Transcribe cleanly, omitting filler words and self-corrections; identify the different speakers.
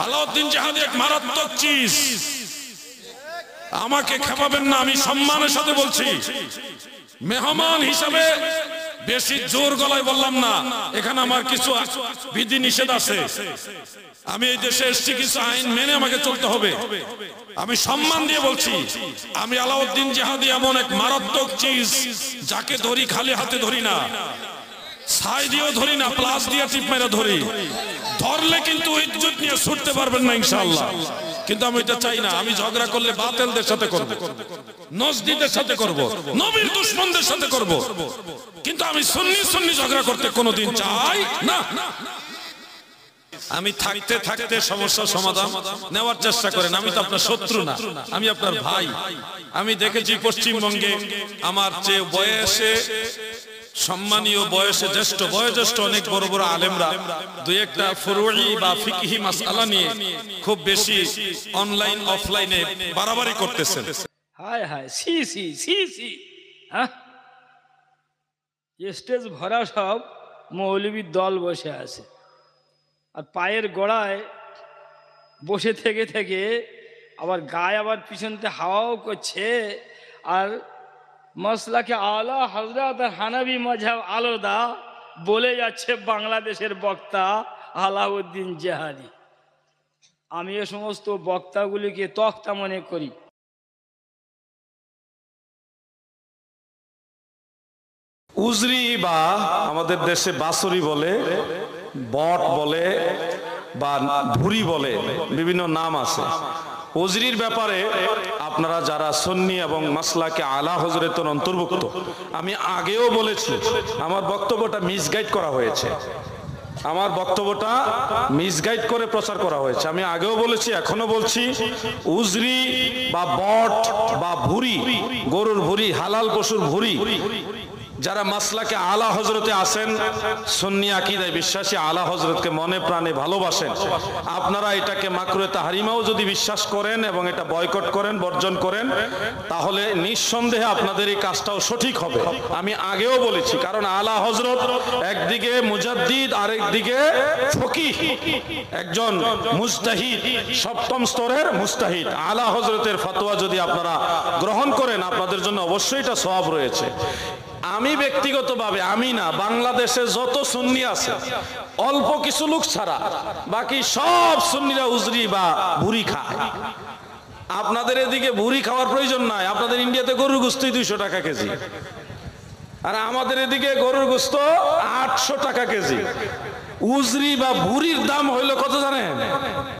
Speaker 1: আলাউদ্দিন জাহাদি এক মারাত্মক চিজ। আমাকে খেপাবেন না, আমি সম্মানের সাথে বলছি, মেহমান হিসাবে বেশি জোর গলায় বললাম না। এখানে আমার কিছু বিধি নিষেধ আছে, আমি এই দেশে এসেছি, কিছু আইন মেনে আমাকে চলতে হবে। আমি সম্মান দিয়ে বলছি, আমি আলাউদ্দিন জাহাদি এমন এক মারাত্মক চিজ, যাকে ধরি খালি হাতে ধরি না, ছাই দিয়েও ধরি না, প্লাস দিয়ে টিপ মেরে ধরি। ধরলে কিন্তু ইজ্জত নিয়ে ছুটতে পারবেন না ইনশাআল্লাহ। কিন্তু আমি এটা চাই না। আমি ঝগড়া করলে বাতিলদের সাথে করব, নজদীদের সাথে করব, নবীর দুশমনদের সাথে করব, কিন্তু আমি সুন্নি সুন্নি ঝগড়া করতে কোনোদিন চাই না। আমি থাকতে থাকতে সমস্যার সমাধান নেওয়ার চেষ্টা করেন। আমি তো আপনার শত্রু না, আমি আপনার ভাই। আমি দেখেছি পশ্চিমবঙ্গে আমার চেয়ে বয়সে সম্মানীয়, বয়সে জ্যেষ্ঠ, বয়োজ্যেষ্ঠ অনেক বড় বড় আলেমরা দুই একটা ফুরুই বা ফিকহি মাসআলা নিয়ে খুব বেশি অনলাইন অফলাইনে বাড়াবাড়ি করতেছেন।
Speaker 2: হায় হায়, সি সি সি সি, হ্যাঁ, স্টেজ ভরা সব মৌলবীর দল বসে আছে, আর পায়ের গোড়ায় বসে থেকে থেকে আবার গায়ে আবার পিছনতে হাওয়াও করছে। আর মসলাকে আলা হযরত হানাবি মাযহাব আলাদা বলে যাচ্ছে বাংলাদেশের বক্তা আলাউদ্দিন জাহাদি। আমি এ সমস্ত বক্তাগুলিকে তক্তা মনে করি।
Speaker 1: উজরি বা আমাদের দেশে বাসুরি বলে, বট বলে বা ভুরি বলে, বিভিন্ন নাম আছে। উজরির ব্যাপারে আপনারা যারা সুন্নি এবং মাসলাকে আলা হযরতের অন্তর্ভুক্ত, আমি আগেও বলেছি, আমার বক্তব্যটা মিসগাইড করা হয়েছে, আমার বক্তব্যটা মিসগাইড করে প্রচার করা হয়েছে। আমি আগেও বলেছি, এখনো বলছি, উজরি বা বট বা ভুরি, গরুর ভুরি, হালাল পশুর ভুরি, যারা মাসলাকে আলা হযরতে আছেন, সুন্নি আকীদায় বিশ্বাসী, আলা হযরতকে মনে প্রাণে ভালোবাসেন, আপনারা এটাকে মাকরুহে তাহরিমাও যদি বিশ্বাস করেন এবং এটা বয়কট করেন, বর্জন করেন, তাহলে নিঃসন্দেহে আপনাদের এই কাজটাও সঠিক হবে। আমি আগেও বলেছি, কারণ আলা হযরত একদিকে মুজাদ্দিদ, আরেকদিকে ফকিহ, একজন মুজতাহিদ, সপ্তম স্তরের মুজতাহিদ। আলা হযরতের ফতোয়া যদি আপনারা গ্রহণ করেন, আপনাদের জন্য অবশ্যই এটা সওয়াব রয়েছে। আমি ব্যক্তিগতভাবে, আমি না, বাংলাদেশে যত সুন্নি আছে অল্প কিছু লোক ছাড়া বাকি সব সুন্নিরা উজরি বা ভুরি খায়। আপনাদের এদিকে ভুরি খাওয়ার প্রয়োজন নাই, আপনাদের ইন্ডিয়াতে গরুর গোশতই 200 টাকা কেজি, আর আমাদের এদিকে গরুর গোশত 800 টাকা কেজি। উজরি বা ভুরির দাম হইলো কত জানেন?